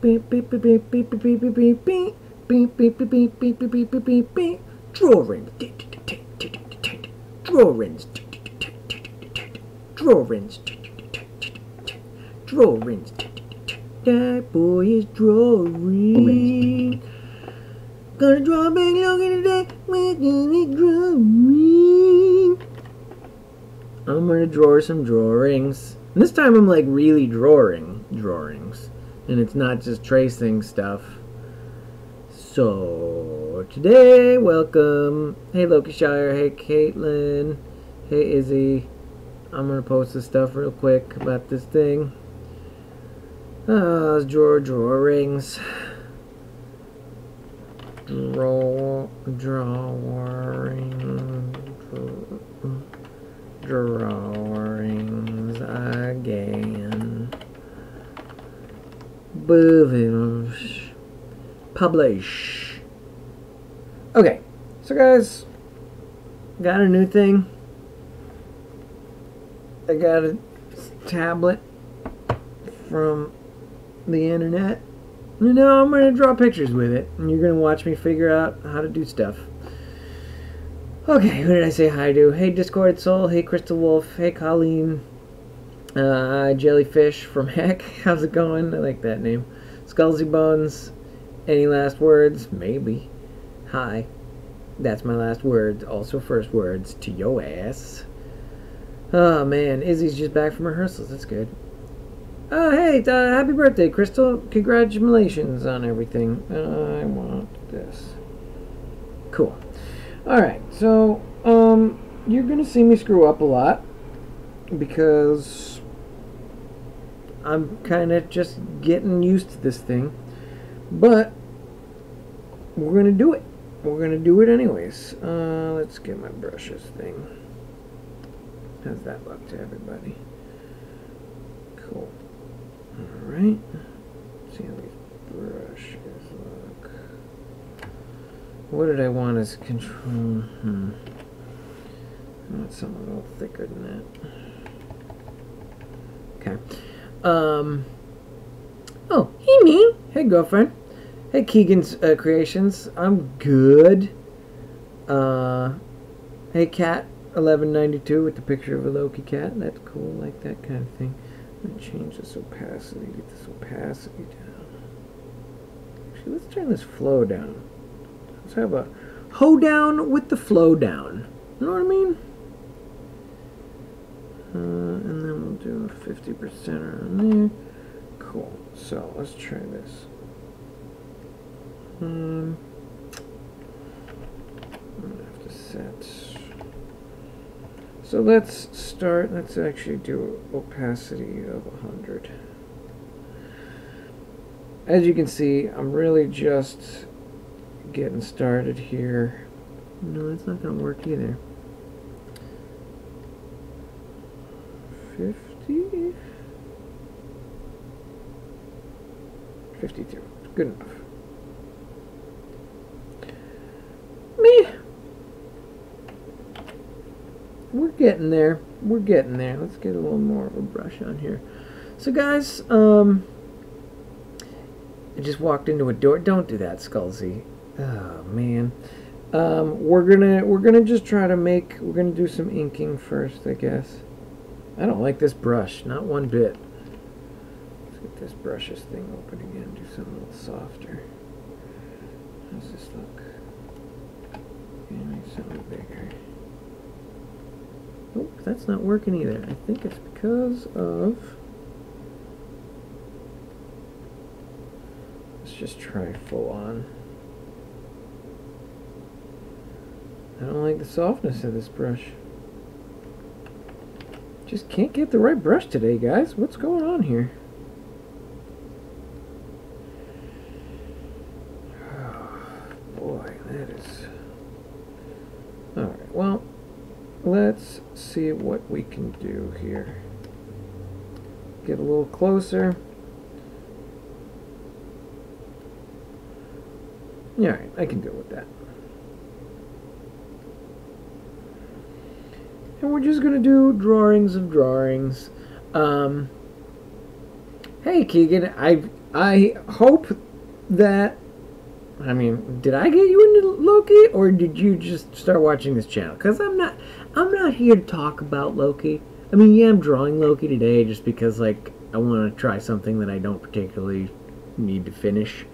Beep beep beep beep beep beep beep beep beep beep. Beep beep beep beep beep beep beep beep beep beep. Drawerings. Drawerings. Drawerings. Drawerings. That boy is drawing. Gonna draw a big Loki today. We're gonna drawing. I'm gonna draw some drawings. And this time I'm like really drawing drawings. And it's not just tracing stuff. So today, welcome. Hey Loki Shire, hey Caitlin, hey Izzy. I'm gonna post this stuff real quick about this thing. Let's draw drawings. Drawings again. Publish. Okay, so guys, got a new thing. I got a tablet from the internet. You know, I'm going to draw pictures with it, and you're going to watch me figure out how to do stuff. Okay, who did I say hi to? Hey, Discorded Soul. Hey, Crystal Wolf. Hey, Colleen. Jellyfish from Heck. How's it going? I like that name. Skullsy Bones. Any last words? Maybe. Hi. That's my last words. Also first words to yo ass. Oh, man. Izzy's just back from rehearsals. That's good. Oh, hey, happy birthday, Crystal. Congratulations on everything. I want this. Cool. Alright, so, you're going to see me screw up a lot because I'm kind of just getting used to this thing. But we're going to do it. We're going to do it anyways. Let's get my brushes thing. How's that look to everybody? Cool. Alright. See how these brushes look. What did I want as control? I want something a little thicker than that. Okay. Oh, hey me. Hey girlfriend. Hey Keegan's Creations. I'm good. Hey Cat 1192 with the picture of a Loki cat. That's cool. Like that kind of thing. I'm gonna change this opacity. Get this opacity down. Actually, let's turn this flow down. Let's have a hoedown with the flow down. You know what I mean? And then we'll do a 50% around there. Cool. So let's try this. I'm gonna have to set. So let's start. Let's actually do opacity of 100. As you can see, I'm really just getting started here. No, that's not going to work either. 50? 52. Good enough. Meh. We're getting there. We're getting there. Let's get a little more of a brush on here. So guys, I just walked into a door. Don't do that, Skullsy. Oh man. We're gonna just try to make. We're gonna do some inking first, I guess. I don't like this brush, not one bit. Let's get this brushes thing open again. Do something a little softer. How's this look? Okay, make something bigger. Nope, that's not working either. I think it's because of... Let's just try full on. I don't like the softness of this brush. Just can't get the right brush today, guys. What's going on here? Oh, boy, that is... Alright, well... Let's see what we can do here. Get a little closer. Alright, I can deal with that. And we're just going to do drawings of drawings. Hey, Keegan, I hope that, I mean, did I get you into Loki, or did you just start watching this channel? Because I'm not here to talk about Loki. I mean, yeah, I'm drawing Loki today just because, like, I want to try something that I don't particularly need to finish.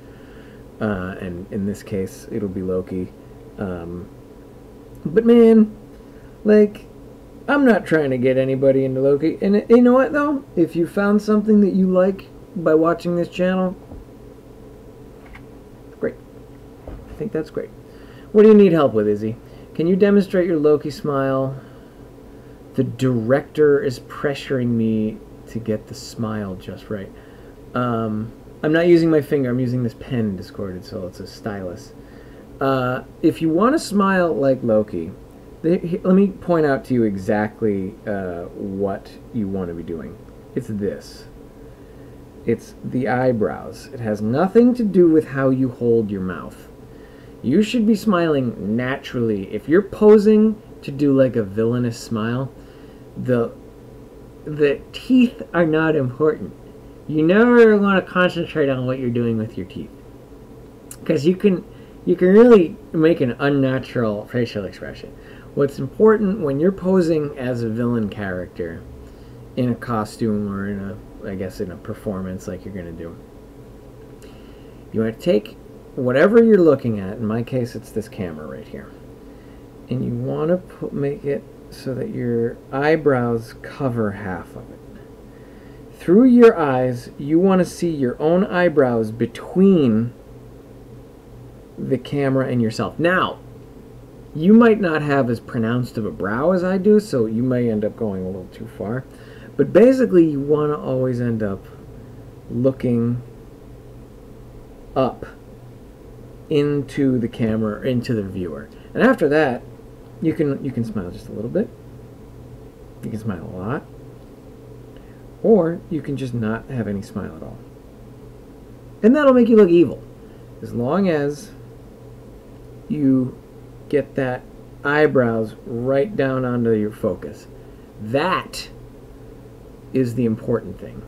And in this case, it'll be Loki. But man, like, I'm not trying to get anybody into Loki. And you know what, though? If you found something that you like by watching this channel, great. I think that's great. What do you need help with, Izzy? Can you demonstrate your Loki smile? The director is pressuring me to get the smile just right. I'm not using my finger. I'm using this pen, Discorded, so it's a stylus. If you want to smile like Loki, let me point out to you exactly what you want to be doing. It's this. It's the eyebrows. It has nothing to do with how you hold your mouth. You should be smiling naturally. If you're posing to do like a villainous smile, the teeth are not important. You never want to concentrate on what you're doing with your teeth, because you can really make an unnatural facial expression. What's important when you're posing as a villain character in a costume or in a performance like you're going to do, you want to take whatever you're looking at, in my case it's this camera right here, and you want to make it so that your eyebrows cover half of it. Through your eyes, you want to see your own eyebrows between the camera and yourself. Now, you might not have as pronounced of a brow as I do, so you may end up going a little too far. But basically, you want to always end up looking up into the camera, into the viewer. And after that, you can smile just a little bit. You can smile a lot. Or you can just not have any smile at all. And that'll make you look evil. As long as you get that eyebrows right down onto your focus. That is the important thing.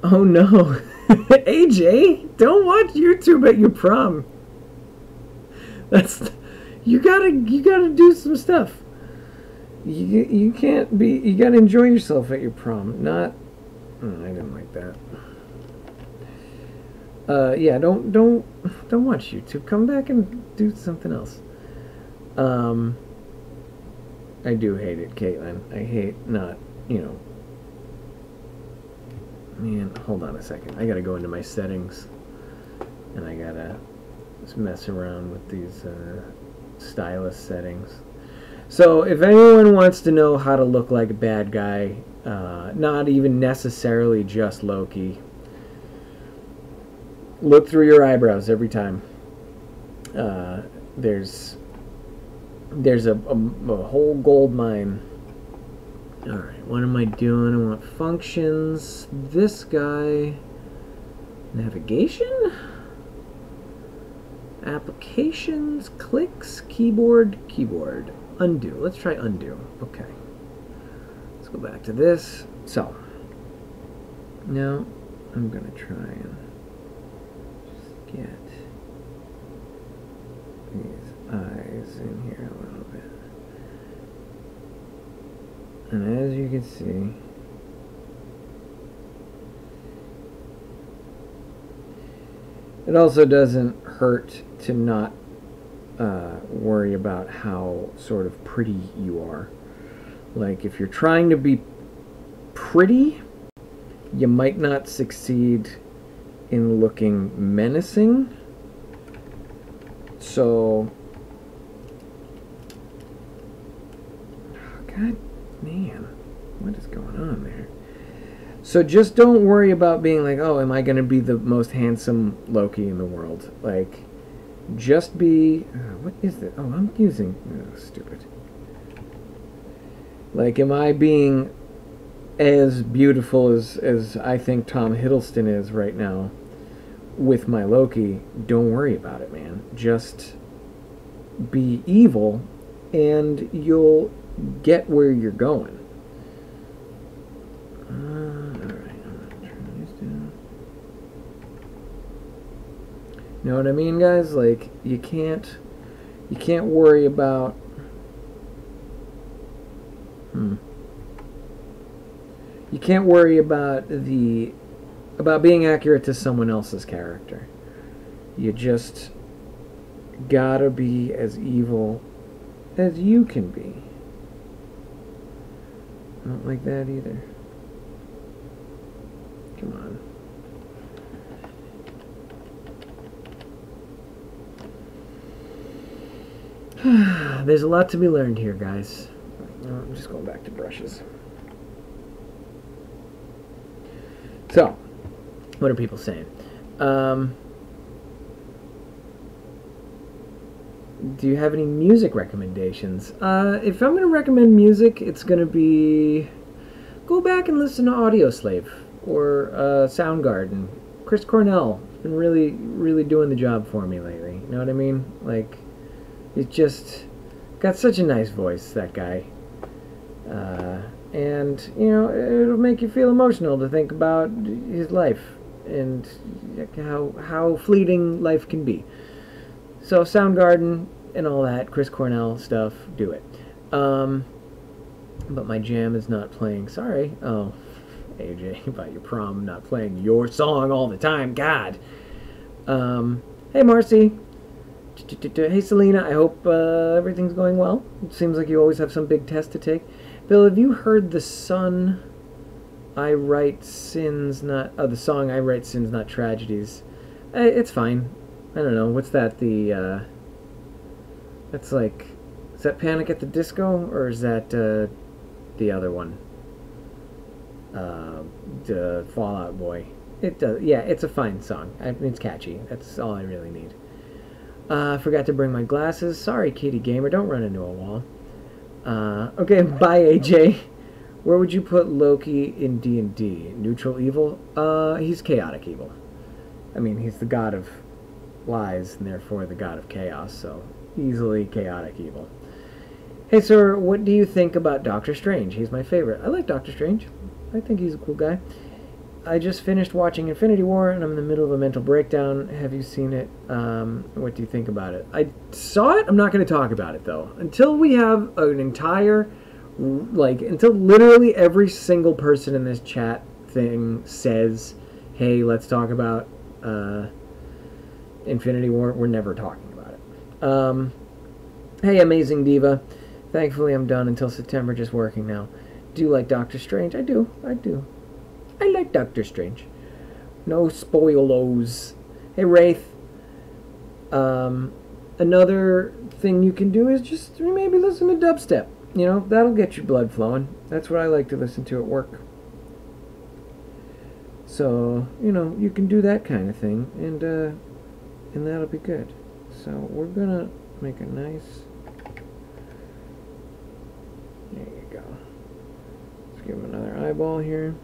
Oh no. AJ, don't watch YouTube at your prom. You gotta do some stuff. You can't be, you gotta enjoy yourself at your prom, not, I didn't like that. Yeah, don't watch YouTube. Come back and do something else. I do hate it, Caitlin. I hate not, man, hold on a second. I gotta go into my settings, and I gotta just mess around with these stylus settings. So if anyone wants to know how to look like a bad guy, not even necessarily just Loki, look through your eyebrows every time. There's a whole gold mine. Alright, what am I doing? I want functions. This guy. Navigation? Applications, clicks, keyboard. Undo. Let's try undo. Okay. Let's go back to this. So, now I'm going to try and just get these eyes in here a little bit. And as you can see, it also doesn't hurt to not worry about how sort of pretty you are. Like, if you're trying to be pretty, you might not succeed in looking menacing. So, God man, what is going on there? So just don't worry about being like, oh, am I going to be the most handsome Loki in the world? Like, just be, what is it? Oh, I'm using, stupid. Like, am I being as beautiful as I think Tom Hiddleston is right now with my Loki? Don't worry about it, man. Just be evil and you'll get where you're going. Alright, I'm going to turn these down. You know what I mean, guys? Like, you can't worry about... You can't worry about being accurate to someone else's character. You just gotta be as evil as you can be. I don't like that either. Come on. There's a lot to be learned here, guys. I'm just going back to brushes. So, what are people saying? Do you have any music recommendations? If I'm going to recommend music, it's going to be... Go back and listen to Audioslave or Soundgarden. Chris Cornell has been really, really doing the job for me lately. You know what I mean? Like, he's just got such a nice voice, that guy. And, you know, it'll make you feel emotional to think about his life and how fleeting life can be. So Soundgarden and all that, Chris Cornell stuff, do it. But my jam is not playing. Sorry. Oh, AJ, about your prom not playing your song all the time. God. Hey, Marcy. Hey, Selena. I hope everything's going well. It seems like you always have some big test to take. Bill, have you heard the song I Write Sins, Not Tragedies? It's fine. I don't know. What's that? That's like... Is that Panic at the Disco? Or is that the other one? The Fall Out Boy. It does. Yeah, it's a fine song. It's catchy. That's all I really need. I forgot to bring my glasses. Sorry, Kitty Gamer. Don't run into a wall. Okay, bye, AJ. Where would you put Loki in D&D? Neutral evil? He's chaotic evil. I mean, he's the god of lies and therefore the god of chaos, so easily chaotic evil. Hey, sir, what do you think about Doctor Strange? He's my favorite. I like Doctor Strange. I think he's a cool guy. I just finished watching Infinity War, and I'm in the middle of a mental breakdown. Have you seen it? What do you think about it? I saw it. I'm not going to talk about it, though. Until we have an entire, until literally every single person in this chat thing says, hey, let's talk about Infinity War, we're never talking about it. Hey, Amazing Diva. Thankfully, I'm done until September, just working now. Do you like Doctor Strange? I do. I like Doctor Strange. No spoilos. Hey, Wraith. Another thing you can do is just maybe listen to dubstep. You know, that'll get your blood flowing. That's what I like to listen to at work. So, you know, you can do that kind of thing, and that'll be good. So, we're gonna make a nice... There you go. Let's give him another eyeball here.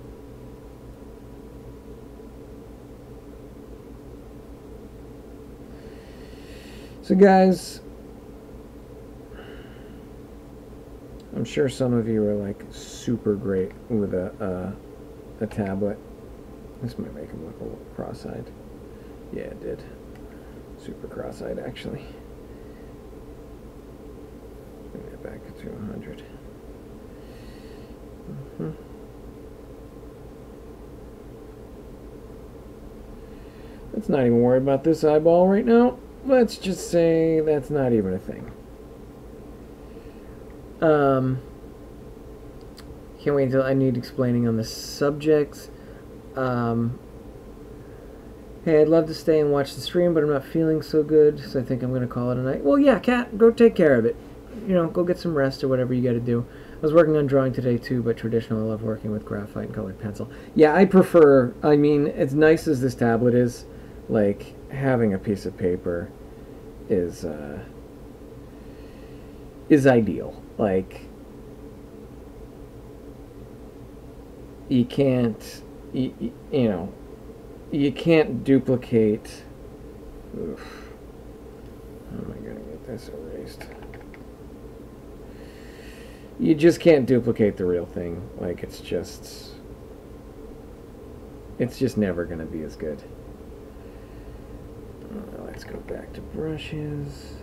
So guys, I'm sure some of you are like super great with a tablet. This might make him look a little cross-eyed. Yeah, it did. Super cross-eyed, actually. Bring that back to 100. Let's not even worry about this eyeball right now. Let's just say that's not even a thing. Can't wait until I need explaining on the subjects. Hey, I'd love to stay and watch the stream, but I'm not feeling so good, so I think I'm going to call it a night. Well, yeah, Kat, go take care of it. You know, go get some rest or whatever you got to do. I was working on drawing today, too, but traditional, I love working with graphite and colored pencil. Yeah, I prefer, I mean, as nice as this tablet is, like, having a piece of paper is ideal. Like, you can't, you know, you can't duplicate. Oof. How am I going to get this erased? You just can't duplicate the real thing. Like, it's just never going to be as good. Let's go back to brushes.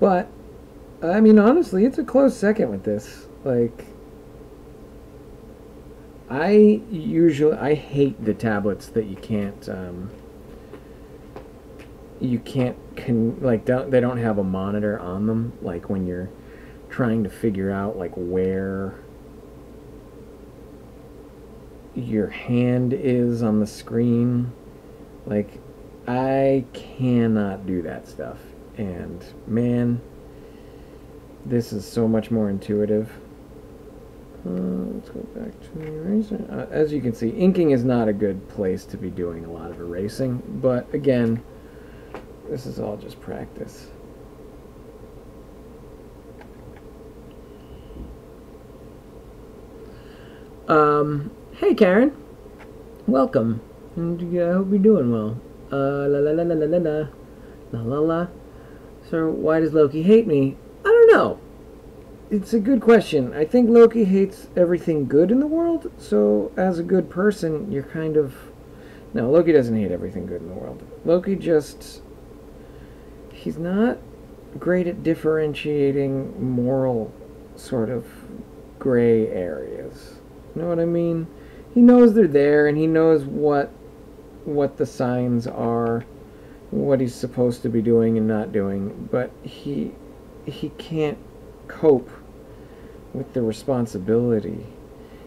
But, I mean, honestly, it's a close second with this. Like, I hate the tablets that you can't, they don't have a monitor on them, like when you're trying to figure out, like, where your hand is on the screen. Like, I cannot do that stuff. And man, this is so much more intuitive. Let's go back to the eraser. As you can see, inking is not a good place to be doing a lot of erasing, but again, this is all just practice. Hey Karen, welcome. And I hope you're doing well. La la la la la la la la la la. So why does Loki hate me? I don't know. It's a good question. I think Loki hates everything good in the world, so as a good person, you're kind of... No, Loki doesn't hate everything good in the world. Loki just... He's not great at differentiating moral sort of gray areas. You know what I mean? He knows they're there, and he knows what the signs are, what he's supposed to be doing and not doing, but he can't cope with the responsibility.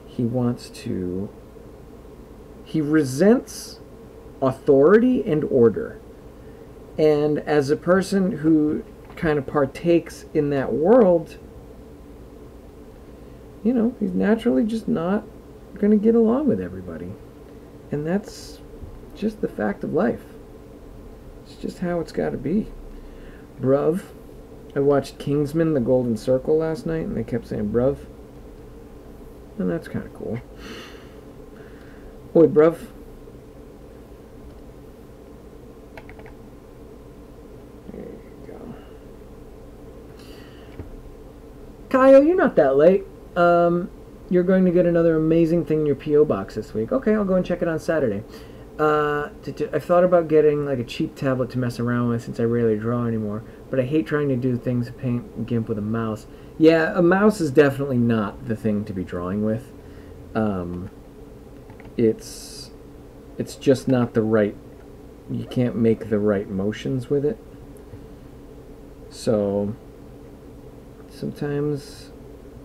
He resents authority and order. And as a person who kind of partakes in that world, you know, he's naturally just not going to get along with everybody. And that's just the fact of life. It's just how it's got to be. Bruv. I watched Kingsman: The Golden Circle last night, and they kept saying bruv. And that's kind of cool. Oi, bruv. There you go. Kyle, you're not that late. You're going to get another amazing thing in your P.O. box this week. Okay, I'll go and check it on Saturday. I've thought about getting like a cheap tablet to mess around with since I rarely draw anymore, but I hate trying to do things to paint GIMP with a mouse. Yeah, a mouse is definitely not the thing to be drawing with. It's just not the right... You can't make the right motions with it. So sometimes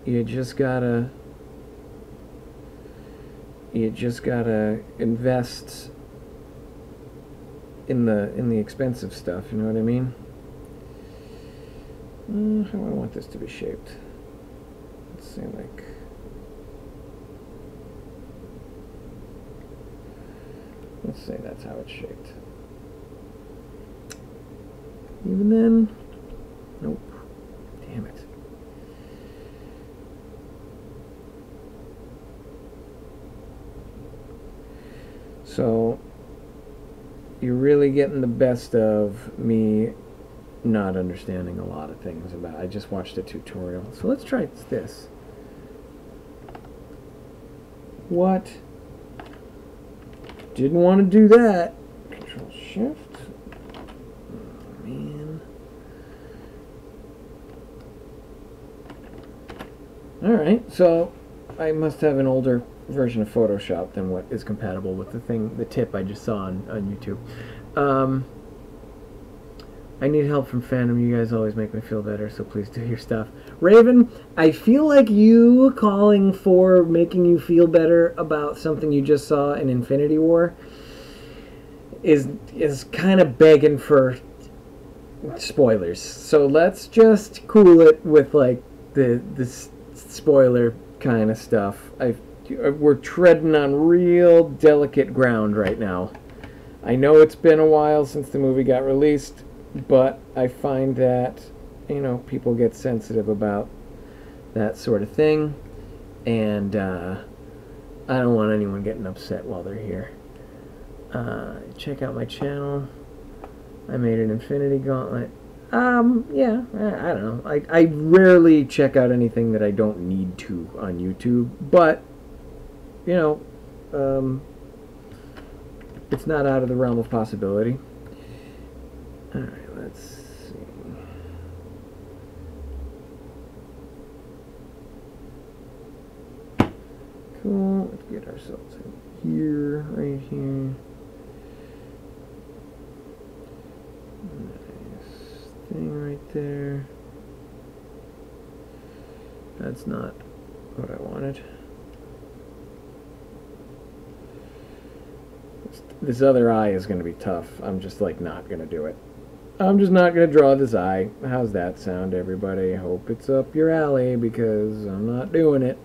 you just gotta invest in the expensive stuff, you know what I mean? How do I want this to be shaped? Let's say like... Let's say that's how it's shaped. Even then... Nope. Damn it. So... You're really getting the best of me not understanding a lot of things about... I just watched a tutorial. So let's try this. What? Didn't want to do that. Control Shift. Oh, man. Alright, so I must have an older version of Photoshop than what is compatible with the tip I just saw on YouTube. I need help from fandom. You guys always make me feel better, so please do your stuff. Raven, I feel like you calling for making you feel better about something you just saw in Infinity War is kind of begging for spoilers. So let's just cool it with like the spoiler kind of stuff. We're treading on real delicate ground right now. I know it's been a while since the movie got released, but I find that, you know, people get sensitive about that sort of thing, and I don't want anyone getting upset while they're here. Check out my channel. I made an Infinity Gauntlet. Yeah, I don't know. I rarely check out anything that I don't need to on YouTube, but, you know, it's not out of the realm of possibility. Alright, let's see. Cool, let's get ourselves in here, right here. Nice thing right there. That's not what I wanted. This other eye is going to be tough. I'm just like not going to do it. I'm just not going to draw this eye. How's that sound, everybody? Hope it's up your alley because I'm not doing it.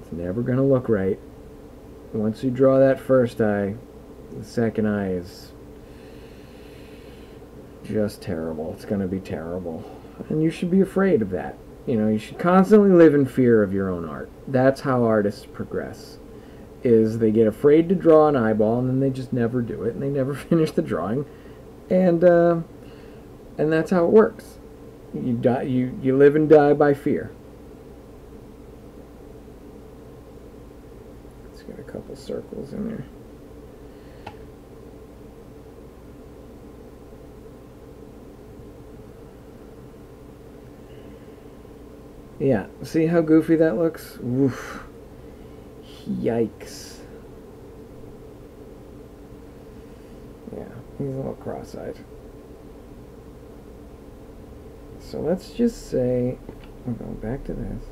It's never going to look right. Once you draw that first eye, the second eye is just terrible. It's going to be terrible. And you should be afraid of that. You know, you should constantly live in fear of your own art. That's how artists progress. Is they get afraid to draw an eyeball and then they just never do it and they never finish the drawing. And that's how it works. You die, you live and die by fear. Let's get a couple circles in there. Yeah, see how goofy that looks? Oof. Yikes. Yeah, he's a little cross-eyed. So let's just say, we're going back to this.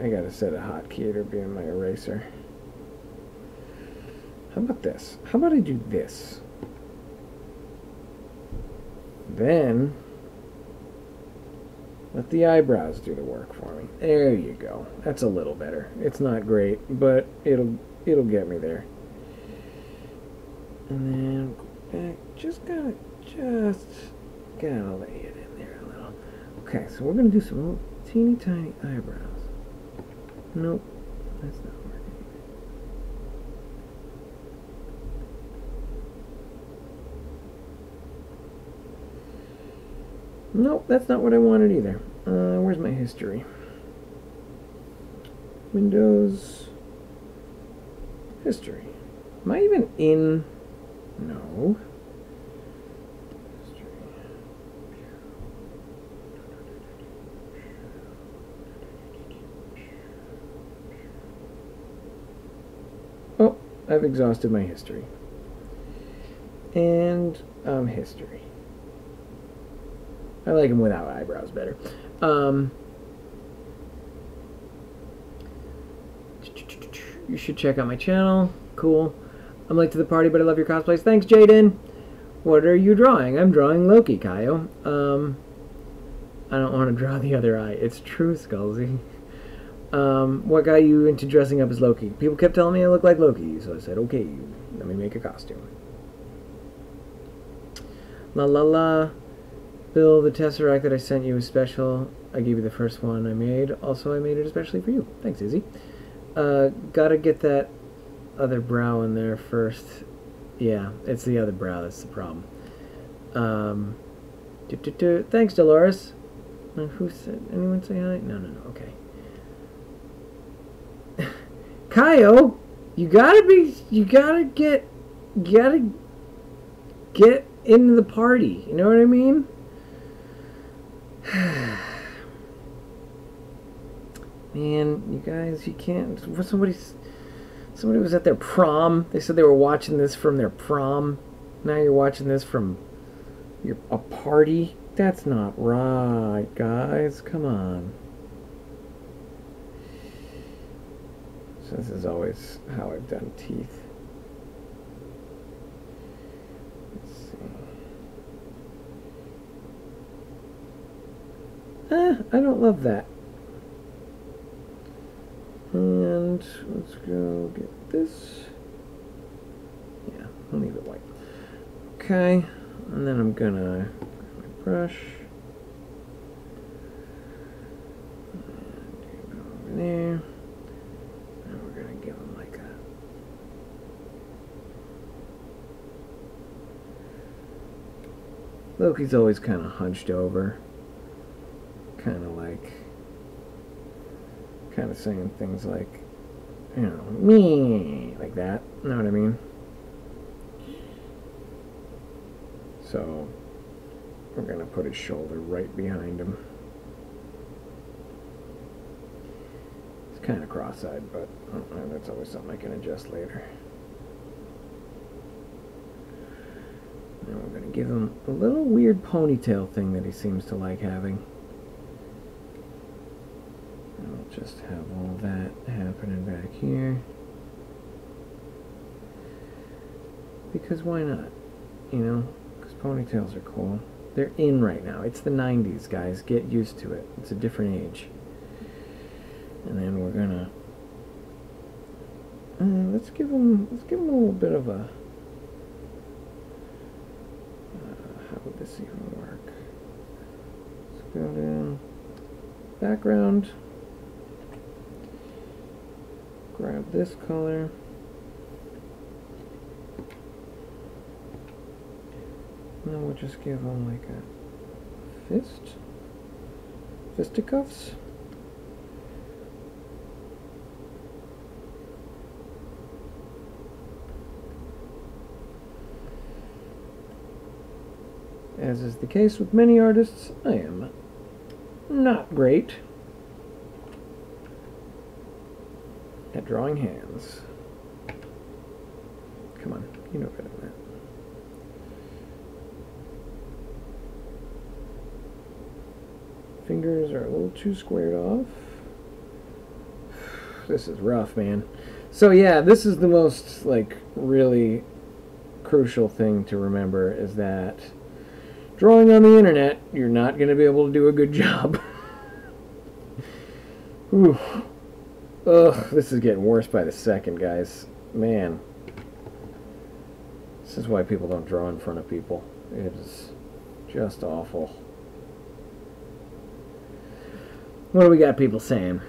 I gotta set a hotkey to be in my eraser. How about this? How about I do this? Then let the eyebrows do the work for me. There you go. That's a little better. It's not great, but it'll get me there. And then go back. Just gotta lay it in there a little. Okay, so we're gonna do some little teeny tiny eyebrows. Nope, that's not working. Nope, that's not what I wanted either. Where's my history? Windows. History. Am I even in? No. Oh, I've exhausted my history. And history. I like them without eyebrows better. You should check out my channel. Cool. I'm late to the party, but I love your cosplays. Thanks, Jaden. What are you drawing? I'm drawing Loki, Kaio. I don't want to draw the other eye. It's true, Skullsy. What got you into dressing up as Loki? People kept telling me I look like Loki, so I said, okay, let me make a costume. La la la. Bill, the Tesseract that I sent you is special. I gave you the first one I made. Also, I made it especially for you. Thanks, Izzy. Gotta get that other brow in there first. Yeah, it's the other brow that's the problem. Thanks, Dolores. Who said? Anyone say hi? No, okay. Kaio, you gotta get into the party. You know what I mean? Man, you guys, you can't. Somebody was at their prom. They said they were watching this from their prom. Now you're watching this from a party. That's not right, guys. Come on. So this is always how I've done teeth. Let's see. I don't love that. And let's go get this. Yeah, We'll leave it white. Okay, and then I'm gonna grab my brush. And over there. And we're gonna give him like a Loki's always kind of hunched over, kind of saying things like, you know, me, like that. Know what I mean? So we're gonna put his shoulder right behind him. It's kind of cross-eyed, but that's always something I can adjust later. And we're going to give him a little weird ponytail thing that he seems to like having. And we'll just have all that happening back here. Because why not? You know, because ponytails are cool. They're in right now. It's the 90s, guys. Get used to it. It's a different age. And then we're going to... let's give him a little bit of a... how would this even work? Let's go down, background, grab this color, and then we'll just give him like a fisticuffs. As is the case with many artists, I am not great at drawing hands. Come on, you know better than that. Fingers are a little too squared off. This is rough, man. So yeah, this is the most, like, really crucial thing to remember, is that drawing on the internet, you're not going to be able to do a good job. Ooh. Ugh, this is getting worse by the second, guys. Man. This is why people don't draw in front of people. It is just awful. What do we got people saying?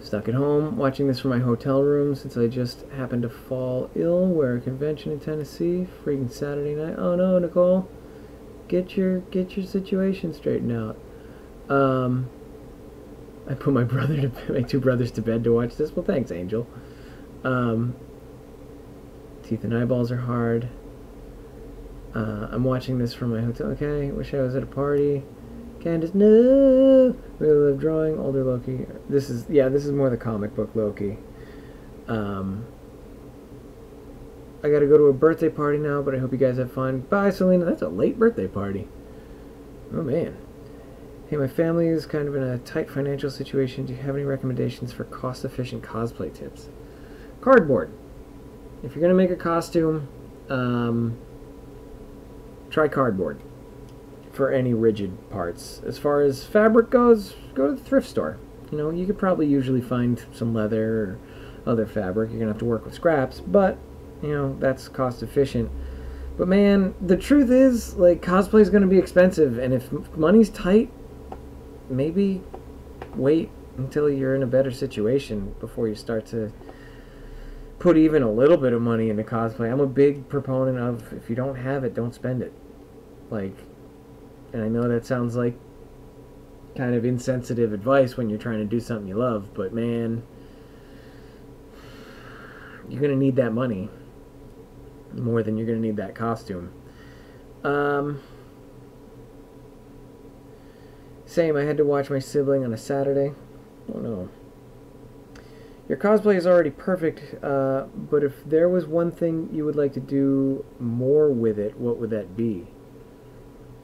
Stuck at home, watching this from my hotel room since I just happened to fall ill. We're at a convention in Tennessee. Freaking Saturday night. Oh no, Nicole. Get your situation straightened out. I put my two brothers to bed to watch this. Well, thanks, Angel. Teeth and eyeballs are hard. I'm watching this from my hotel. Okay, wish I was at a party. Candace, no. Really love drawing. Older Loki. This is more the comic book Loki. I gotta go to a birthday party now, but I hope you guys have fun. Bye, Selena. That's a late birthday party. Oh, man. Hey, my family is kind of in a tight financial situation. Do you have any recommendations for cost-efficient cosplay tips? Cardboard. If you're gonna make a costume, try cardboard for any rigid parts. As far as fabric goes, go to the thrift store. You know, you could probably usually find some leather or other fabric. You're gonna have to work with scraps, but you know, that's cost efficient. But man, the truth is, like, cosplay is going to be expensive, and if money's tight, maybe wait until you're in a better situation before you start to put even a little bit of money into cosplay. I'm a big proponent of, if you don't have it, don't spend it. Like, and I know that sounds like kind of insensitive advice when you're trying to do something you love, but man, you're going to need that money more than you're going to need that costume. Same, I had to watch my sibling on a Saturday. Oh no. Your cosplay is already perfect, but if there was one thing you would like to do more with it, what would that be?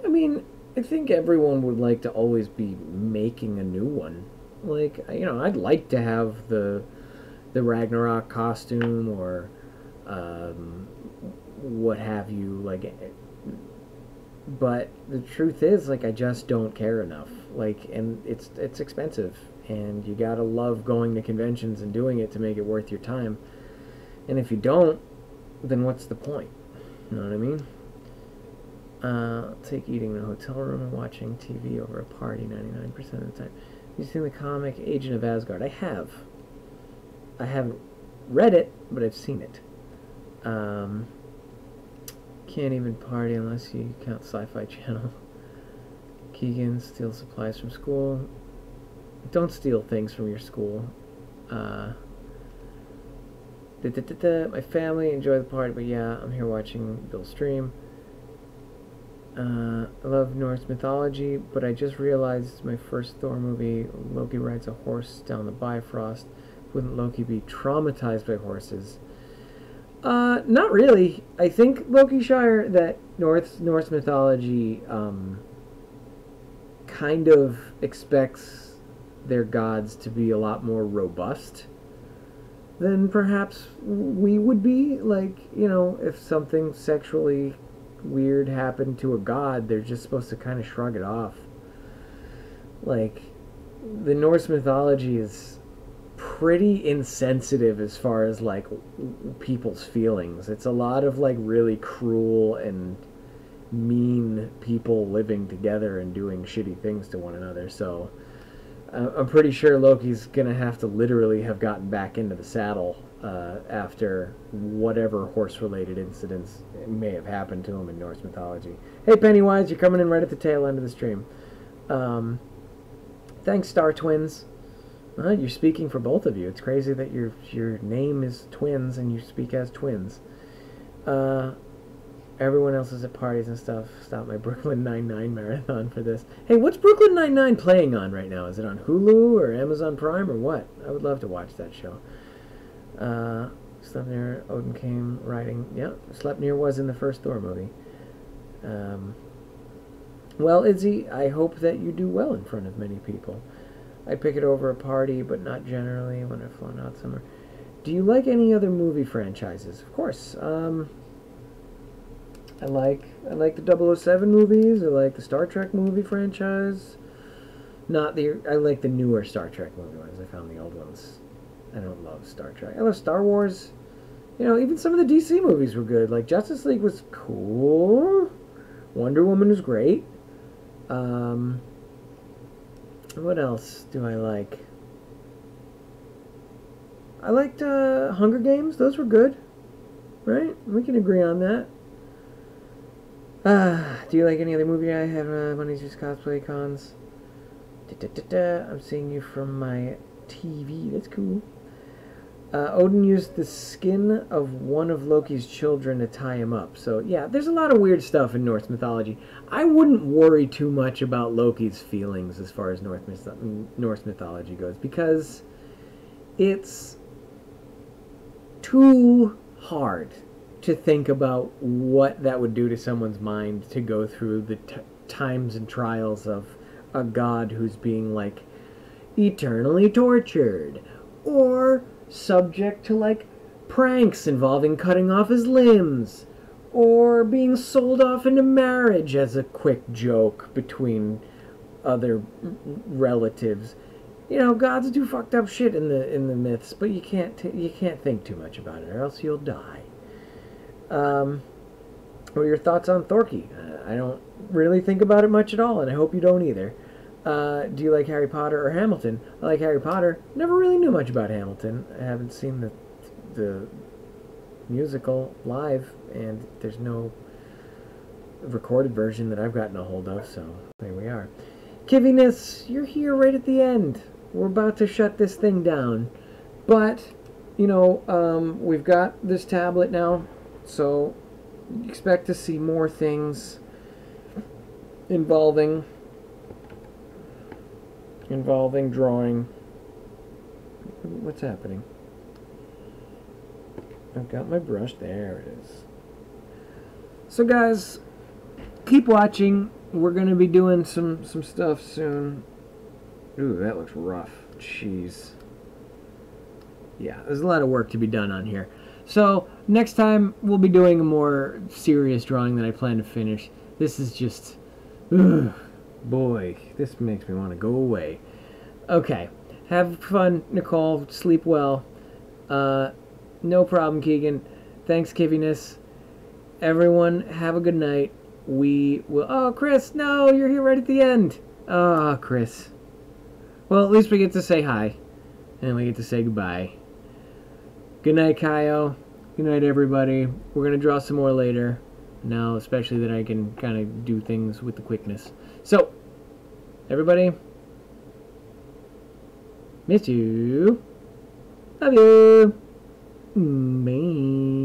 I mean, I think everyone would like to always be making a new one. Like, you know, I'd like to have the Ragnarok costume or what have you, like, but the truth is, like, I just don't care enough. Like, and it's expensive, and you gotta love going to conventions and doing it to make it worth your time. And if you don't, then what's the point? You know what I mean? I'll take eating in a hotel room and watching TV over a party 99% of the time. You've seen the comic Agent of Asgard? I have. I haven't read it, but I've seen it. Can't even party unless you count Sci-Fi Channel. Keegan steals supplies from school. Don't steal things from your school. My family enjoy the party, but yeah, I'm here watching Bill stream. I love Norse mythology, but I just realized it's my first Thor movie. Loki rides a horse down the Bifrost. Wouldn't Loki be traumatized by horses? Not really. I think Loki Shire, that Norse mythology kind of expects their gods to be a lot more robust than perhaps we would be. Like, you know, if something sexually weird happened to a god, they're just supposed to kind of shrug it off. Like, the Norse mythology is pretty insensitive as far as, like, people's feelings. It's a lot of, like, really cruel and mean people living together and doing shitty things to one another. So I'm pretty sure Loki's gonna have to literally have gotten back into the saddle after whatever horse-related incidents may have happened to him in Norse mythology. Hey, Pennywise, you're coming in right at the tail end of the stream. Thanks, Star Twins. You're speaking for both of you. It's crazy that your name is Twins and you speak as twins. Everyone else is at parties and stuff. Stop my Brooklyn Nine-Nine marathon for this. Hey, what's Brooklyn Nine-Nine playing on right now? Is it on Hulu or Amazon Prime or what? I would love to watch that show. Slept Near, Odin Came Riding. Yeah, Slept Near was in the first Thor movie. Well, Izzy, I hope that you do well in front of many people. I pick it over a party, but not generally when I've flown out somewhere. Do you like any other movie franchises? Of course. I like the 007 movies. I like the Star Trek movie franchise. I like the newer Star Trek movie ones. I found the old ones. I don't love Star Trek. I love Star Wars. You know, even some of the DC movies were good. Like Justice League was cool. Wonder Woman was great. What else do I like? I liked Hunger Games. Those were good. Right? We can agree on that. Do you like any other movie I have one of these just cosplay cons? I'm seeing you from my TV. That's cool. Odin used the skin of one of Loki's children to tie him up. So, yeah, there's a lot of weird stuff in Norse mythology. I wouldn't worry too much about Loki's feelings as far as Norse mythology goes, because it's too hard to think about what that would do to someone's mind to go through the times and trials of a god who's being, like, eternally tortured, or subject to, like, pranks involving cutting off his limbs, or being sold off into marriage as a quick joke between other relatives. You know, gods do fucked up shit in the myths, but you can't think too much about it, or else you'll die. What are your thoughts on Thorky? I don't really think about it much at all, and I hope you don't either. Do you like Harry Potter or Hamilton? I like Harry Potter. Never really knew much about Hamilton. I haven't seen the musical live, and there's no recorded version that I've gotten a hold of, so there we are. Kiviness, you're here right at the end. We're about to shut this thing down. But, you know, we've got this tablet now, so expect to see more things involving drawing. What's happening? I've got my brush. There it is. So guys, keep watching. We're going to be doing some stuff soon. Ooh, that looks rough. Jeez. Yeah, there's a lot of work to be done on here. So, next time, we'll be doing a more serious drawing that I plan to finish. This is just... Ugh, boy, this makes me want to go away. Okay. Have fun, Nicole. Sleep well. No problem, Keegan. Thanks, Kiviness. Everyone, have a good night. We will... Oh, Chris, no, you're here right at the end. Oh, Chris. Well, at least we get to say hi. And we get to say goodbye. Good night, Kaio. Good night, everybody. We're going to draw some more later. Now, especially that I can kind of do things with the quickness. So, everybody, miss you. Love you. Bye.